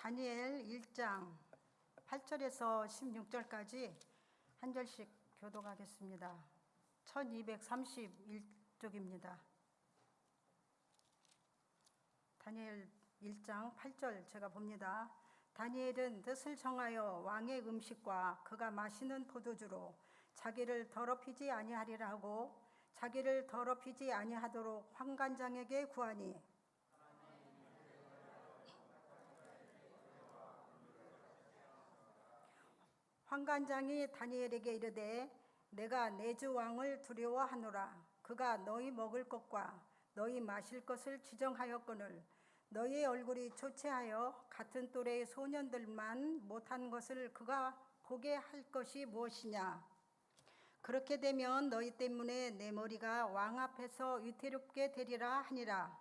다니엘 1장 8절에서 16절까지 한 절씩 교독하겠습니다. 1231쪽입니다. 다니엘 1장 8절 제가 봅니다. 다니엘은 뜻을 정하여 왕의 음식과 그가 마시는 포도주로 자기를 더럽히지 아니하리라 하고 자기를 더럽히지 아니하도록 환관장에게 구하니 환관장이 다니엘에게 이르되 내가 내 주 왕을 두려워하노라. 그가 너희 먹을 것과 너희 마실 것을 지정하였거늘 너희의 얼굴이 초췌하여 같은 또래의 소년들만 못한 것을 그가 보게 할 것이 무엇이냐. 그렇게 되면 너희 때문에 내 머리가 왕 앞에서 위태롭게 되리라 하니라.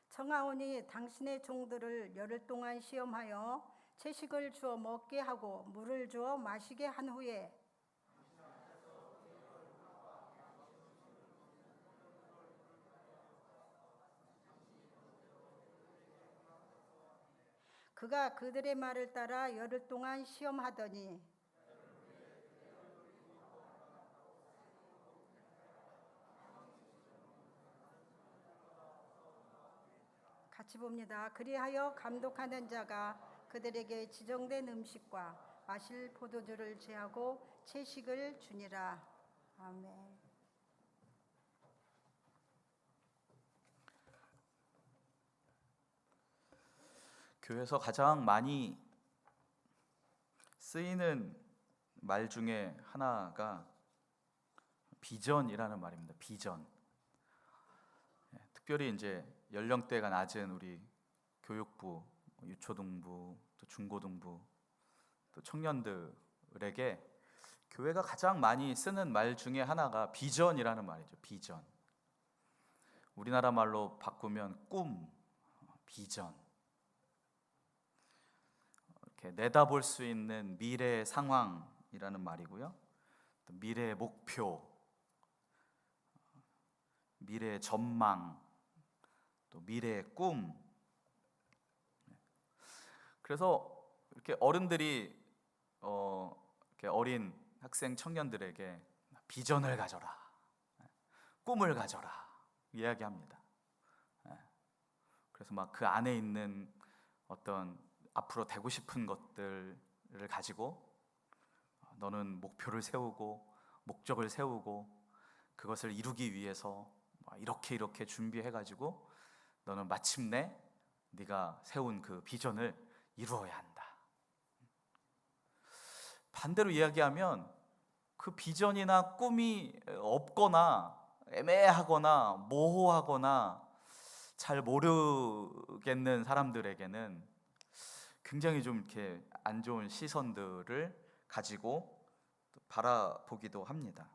청하오니 당신의 종들을 열흘 동안 시험하여 채식을 주어 먹게 하고 물을 주어 마시게 한 후에 그가 그들의 말을 따라 열흘 동안 시험하더니 같이 봅니다. 그리하여 감독하는 자가 그들에게 지정된 음식과 마실 포도주를 제하고 채식을 주니라. 아멘. 교회에서 가장 많이 쓰이는 말 중에 하나가 비전이라는 말입니다. 비전. 특별히 이제 연령대가 낮은 우리 교육부, 유초등부, 또 중고등부, 또 청년들에게 교회가 가장 많이 쓰는 말 중에 하나가 비전이라는 말이죠. 비전. 우리나라 말로 바꾸면 꿈, 비전. 이렇게 내다볼 수 있는 미래의 상황이라는 말이고요. 또 미래의 목표, 미래의 전망, 또 미래의 꿈. 그래서 이렇게 어른들이 이렇게 어린 학생 청년들에게 비전을 가져라, 꿈을 가져라 이야기합니다. 그래서 막 그 안에 있는 어떤 앞으로 되고 싶은 것들을 가지고 너는 목표를 세우고 목적을 세우고 그것을 이루기 위해서 이렇게 준비해가지고 너는 마침내 네가 세운 그 비전을 이루어야 한다. 반대로 이야기하면 그 비전이나 꿈이 없거나 애매하거나 모호하거나 잘 모르겠는 사람들에게는 굉장히 좀 이렇게 안 좋은 시선들을 가지고 바라보기도 합니다.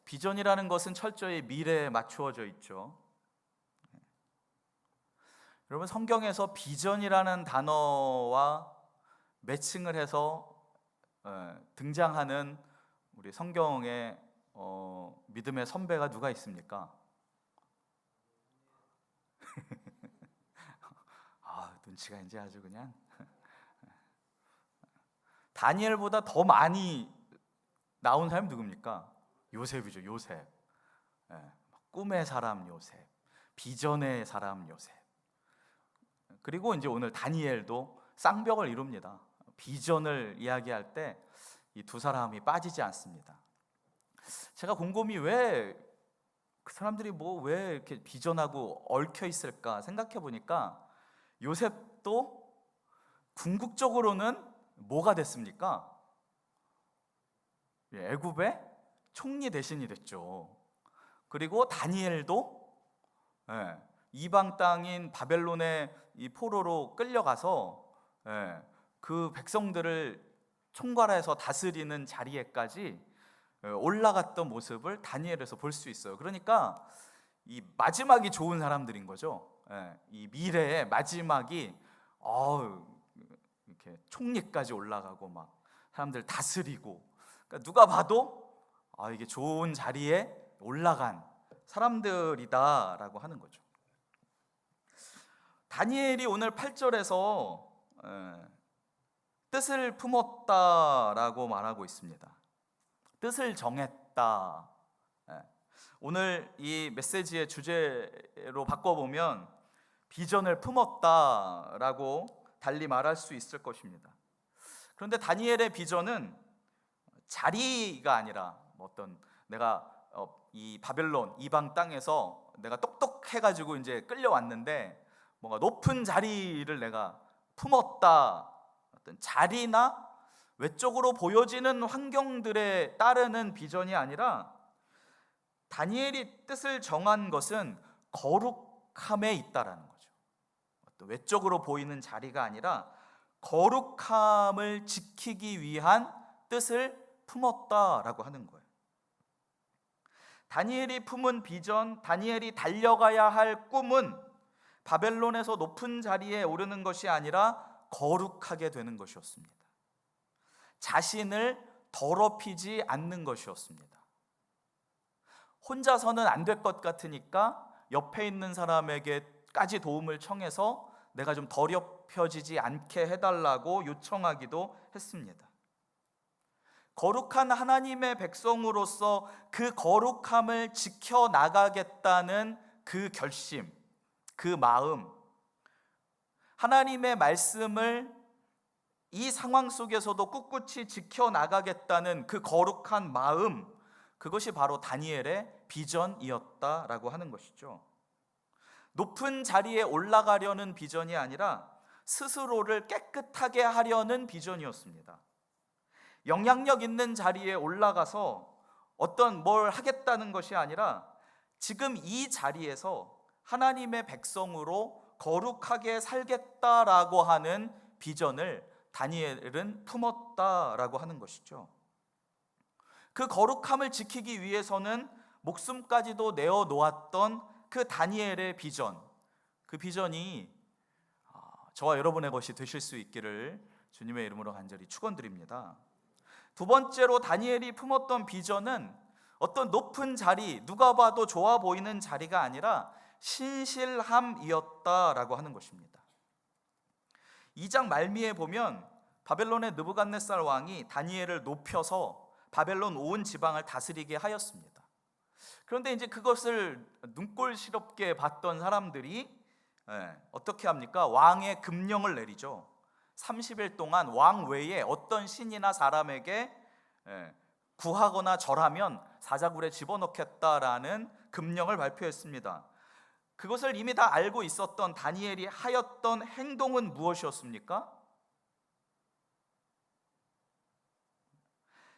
비전이라는 것은 철저히 미래에 맞추어져 있죠. 여러분, 성경에서 비전이라는 단어와 매칭을 해서 등장하는 우리 성경의 믿음의 선배가 누가 있습니까? 눈치가 이제 아주 그냥 다니엘보다 더 많이 나온 사람이 누굽니까? 요셉이죠. 요셉. 꿈의 사람 요셉, 비전의 사람 요셉. 그리고 이제 오늘 다니엘도 쌍벽을 이룹니다. 비전을 이야기할 때 이 두 사람이 빠지지 않습니다. 제가 곰곰이 왜 그 사람들이 왜 이렇게 비전하고 얽혀 있을까 생각해 보니까 요셉도 궁극적으로는 뭐가 됐습니까? 애굽의 총리 대신이 됐죠. 그리고 다니엘도 이방 땅인 바벨론의 이 포로로 끌려가서 그 백성들을 총괄해서 다스리는 자리에까지 올라갔던 모습을 다니엘에서 볼 수 있어요. 그러니까 이 마지막이 좋은 사람들인 거죠. 이 미래의 마지막이 이렇게 총리까지 올라가고 막 사람들 다스리고, 그러니까 누가 봐도 이게 좋은 자리에 올라간 사람들이다라고 하는 거죠. 다니엘이 오늘 8절에서 뜻을 품었다라고 말하고 있습니다. 뜻을 정했다. 오늘 이 메시지의 주제로 바꿔보면 비전을 품었다라고 달리 말할 수 있을 것입니다. 그런데 다니엘의 비전은 자리가 아니라 어떤 내가 이 바벨론 이방 땅에서 내가 똑똑해가지고 이제 끌려왔는데 뭔가 높은 자리를 내가 품었다, 어떤 자리나 외적으로 보여지는 환경들에 따르는 비전이 아니라 다니엘이 뜻을 정한 것은 거룩함에 있다라는 거죠. 어떤 외적으로 보이는 자리가 아니라 거룩함을 지키기 위한 뜻을 품었다라고 하는 거예요. 다니엘이 품은 비전, 다니엘이 달려가야 할 꿈은 바벨론에서 높은 자리에 오르는 것이 아니라 거룩하게 되는 것이었습니다. 자신을 더럽히지 않는 것이었습니다. 혼자서는 안 될 것 같으니까 옆에 있는 사람에게까지 도움을 청해서 내가 좀 더럽혀지지 않게 해달라고 요청하기도 했습니다. 거룩한 하나님의 백성으로서 그 거룩함을 지켜나가겠다는 그 결심, 그 마음, 하나님의 말씀을 이 상황 속에서도 꿋꿋이 지켜나가겠다는 그 거룩한 마음, 그것이 바로 다니엘의 비전이었다라고 하는 것이죠. 높은 자리에 올라가려는 비전이 아니라 스스로를 깨끗하게 하려는 비전이었습니다. 영향력 있는 자리에 올라가서 어떤 뭘 하겠다는 것이 아니라 지금 이 자리에서 하나님의 백성으로 거룩하게 살겠다라고 하는 비전을 다니엘은 품었다라고 하는 것이죠. 그 거룩함을 지키기 위해서는 목숨까지도 내어놓았던 그 다니엘의 비전, 그 비전이 저와 여러분의 것이 되실 수 있기를 주님의 이름으로 간절히 축원드립니다. 두 번째로 다니엘이 품었던 비전은 어떤 높은 자리, 누가 봐도 좋아 보이는 자리가 아니라 신실함이었다라고 하는 것입니다. 2장 말미에 보면 바벨론의 느부갓네살 왕이 다니엘을 높여서 바벨론 온 지방을 다스리게 하였습니다. 그런데 이제 그것을 눈꼴시럽게 봤던 사람들이 어떻게 합니까? 왕의 금령을 내리죠. 30일 동안 왕 외에 어떤 신이나 사람에게 구하거나 절하면 사자굴에 집어넣겠다라는 금령을 발표했습니다. 그것을 이미 다 알고 있었던 다니엘이 하였던 행동은 무엇이었습니까?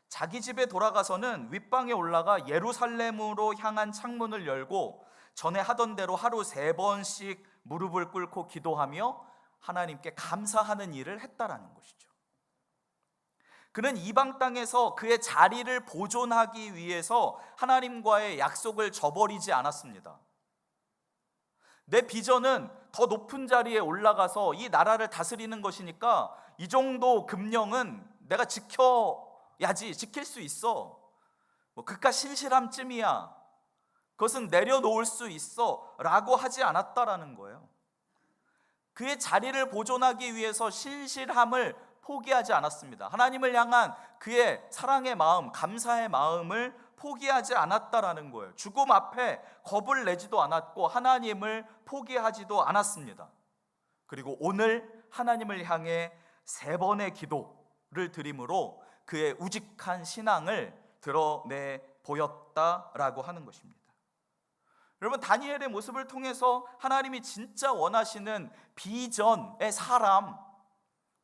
자기 집에 돌아가서는 윗방에 올라가 예루살렘으로 향한 창문을 열고 전에 하던 대로 하루 3번씩 무릎을 꿇고 기도하며 하나님께 감사하는 일을 했다라는 것이죠. 그는 이방 땅에서 그의 자리를 보존하기 위해서 하나님과의 약속을 저버리지 않았습니다. 내 비전은 더 높은 자리에 올라가서 이 나라를 다스리는 것이니까 이 정도 금령은 내가 지켜야지, 지킬 수 있어. 그깟 신실함쯤이야. 그것은 내려놓을 수 있어 라고 하지 않았다라는 거예요. 그의 자리를 보존하기 위해서 신실함을 포기하지 않았습니다. 하나님을 향한 그의 사랑의 마음, 감사의 마음을 포기하지 않았다라는 거예요. 죽음 앞에 겁을 내지도 않았고 하나님을 포기하지도 않았습니다. 그리고 오늘 하나님을 향해 3번의 기도를 드림으로 그의 우직한 신앙을 드러내 보였다라고 하는 것입니다. 여러분, 다니엘의 모습을 통해서 하나님이 진짜 원하시는 비전의 사람,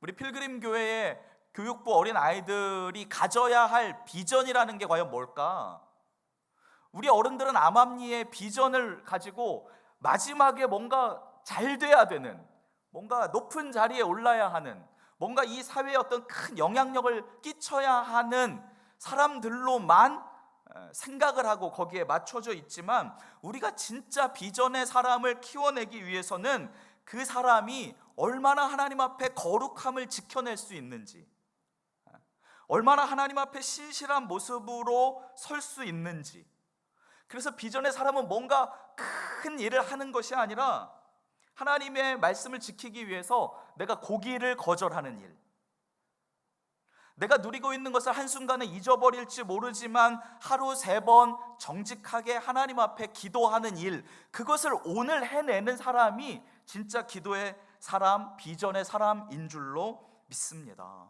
우리 필그림 교회의 교육부 어린 아이들이 가져야 할 비전이라는 게 과연 뭘까? 우리 어른들은 암암리의 비전을 가지고 마지막에 뭔가 잘 돼야 되는, 뭔가 높은 자리에 올라야 하는, 뭔가 이 사회에 어떤 큰 영향력을 끼쳐야 하는 사람들로만 생각을 하고 거기에 맞춰져 있지만, 우리가 진짜 비전의 사람을 키워내기 위해서는 그 사람이 얼마나 하나님 앞에 거룩함을 지켜낼 수 있는지, 얼마나 하나님 앞에 신실한 모습으로 설 수 있는지. 그래서 비전의 사람은 뭔가 큰 일을 하는 것이 아니라 하나님의 말씀을 지키기 위해서 내가 고기를 거절하는 일, 내가 누리고 있는 것을 한순간에 잊어버릴지 모르지만 하루 3번 정직하게 하나님 앞에 기도하는 일, 그것을 오늘 해내는 사람이 진짜 기도의 사람, 비전의 사람인 줄로 믿습니다.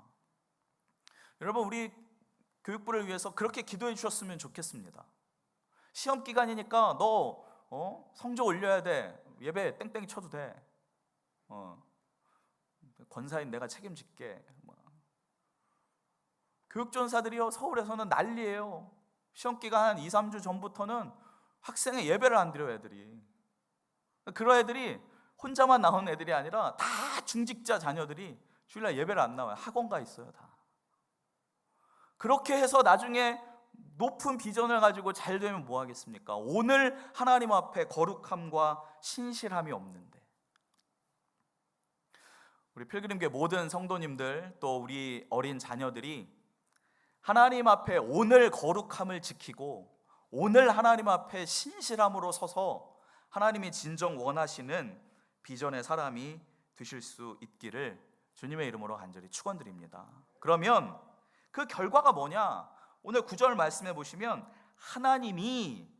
여러분, 우리 교육부를 위해서 그렇게 기도해 주셨으면 좋겠습니다. 시험 기간이니까 너 성적 올려야 돼. 예배 땡땡이 쳐도 돼. 권사인 내가 책임질게. 교육전사들이요, 서울에서는 난리예요. 시험 기간 한 2, 3주 전부터는 학생의 예배를 안 드려요, 애들이. 그런 애들이 혼자만 나온 애들이 아니라 다 중직자 자녀들이 주일날 예배를 안 나와요. 학원 가 있어요, 다. 그렇게 해서 나중에 높은 비전을 가지고 잘 되면 뭐 하겠습니까? 오늘 하나님 앞에 거룩함과 신실함이 없는데. 우리 필그림교회 모든 성도님들, 또 우리 어린 자녀들이 하나님 앞에 오늘 거룩함을 지키고 오늘 하나님 앞에 신실함으로 서서 하나님이 진정 원하시는 비전의 사람이 되실 수 있기를 주님의 이름으로 간절히 축원드립니다. 그러면 그 결과가 뭐냐? 오늘 9절 말씀해 보시면 하나님이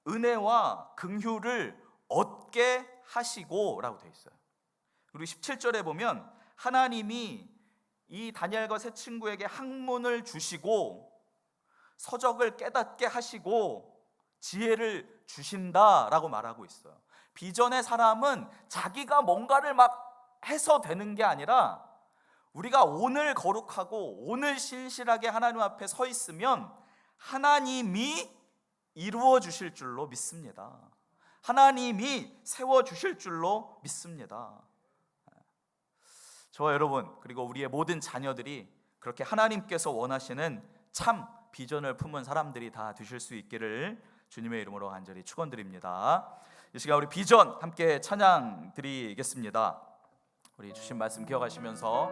은혜와 긍휼을 얻게 하시고 라고 되어 있어요. 그리고 17절에 보면 하나님이 이 다니엘과 세 친구에게 학문을 주시고 서적을 깨닫게 하시고 지혜를 주신다라고 말하고 있어요. 비전의 사람은 자기가 뭔가를 막 해서 되는 게 아니라 우리가 오늘 거룩하고 오늘 신실하게 하나님 앞에 서 있으면 하나님이 이루어 주실 줄로 믿습니다. 하나님이 세워 주실 줄로 믿습니다. 저와 여러분, 그리고 우리의 모든 자녀들이 그렇게 하나님께서 원하시는 참 비전을 품은 사람들이 다 되실 수 있기를 주님의 이름으로 간절히 축원드립니다. 이 시간 우리 비전 함께 찬양 드리겠습니다. 우리 주신 말씀 기억하시면서